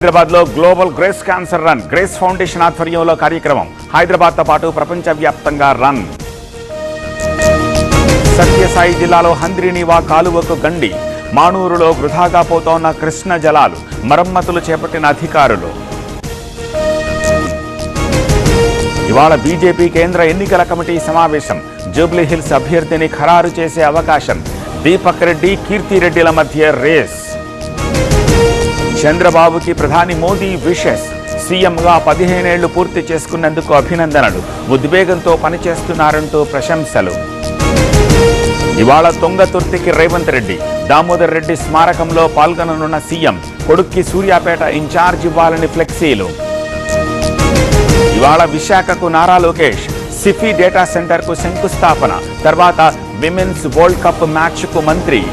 హైదరాబాద్లో global grace cancer run grace foundation ఆధ్వర్యంలో కార్యక్రమం. హైదరాబాద్తో పాటు ప్రపంచవ్యాప్తంగా రన్. సత్యసాయి జిల్లాలో హంద్రీనీవా కాలువకు గండి. మానూరులో వృధాగా పోతోన్న కృష్ణ జలాలు. మరమ్మతులు చేపట్టిన అధికారులు. ఇవాళ బీజేపీ కేంద్ర ఎన్నికల కమిటీ సమావేశం. జూబ్లీహిల్స్ అభ్యర్థిని ఖరారు చేసే అవకాశం. దీపక్ రెడ్డి, కీర్తిరెడ్డిల మధ్య రేస్. చంద్రబాబుకి ప్రధాని మోదీ విషెస్. సీఎంగా 15 ఏళ్లు పూర్తి చేసుకున్నందుకు అభినందనలు. ఉద్వేగంతో పనిచేస్తున్నారంటూ ప్రశంసలు. ఇవాళ తుంగతుర్తికి రేవంత్ రెడ్డి. దామోదర్ రెడ్డి స్మారకంలో పాల్గొననున్న సీఎం. కొడుక్కి సూర్యాపేట ఇన్ఛార్జ్ ఇవ్వాలని ఫ్లెక్సీలు. ఇవాళ విశాఖకు నారా లోకేష్. సిఫీ డేటా సెంటర్కు శంకుస్థాపన. తర్వాత విమెన్స్ వరల్డ్ కప్ మ్యాచ్కు మంత్రి.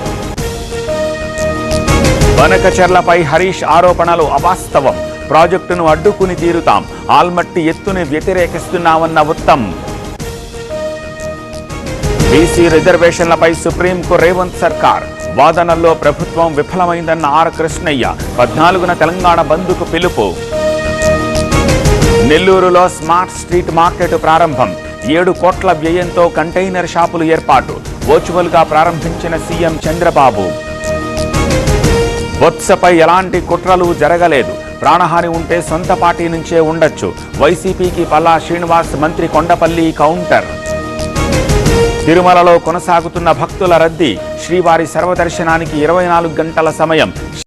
బనకచెర్లపై హరీష్ ఆరోపణలు అవాస్తవం. ప్రాజెక్టును అడ్డుకుని తీరుతాం. ఆల్మట్టి ఎత్తుని వ్యతిరేకిస్తున్నామన్న ఉత్తమ్. బీసీ రిజర్వేషన్లపై సుప్రీంకు రేవంత్ సర్కార్. వాదనల్లో ప్రభుత్వం విఫలమైందన్న ఆర్ కృష్ణయ్య. 14న తెలంగాణ బంద్కు పిలుపు. నెల్లూరులో స్మార్ట్ స్ట్రీట్ మార్కెట్ ప్రారంభం. 7 కోట్ల వ్యయంతో కంటైనర్ షాపులు ఏర్పాటు. వర్చువల్గా ప్రారంభించిన సీఎం చంద్రబాబు. బొత్సపై ఎలాంటి కుట్రలు జరగలేదు. ప్రాణహాని ఉంటే సొంత పార్టీ నుంచే ఉండొచ్చు. వైసీపీకి పల్లా శ్రీనివాస్ మంత్రి కొండపల్లి కౌంటర్. తిరుమలలో కొనసాగుతున్న భక్తుల రద్దీ. శ్రీవారి సర్వదర్శనానికి 24 గంటల సమయం.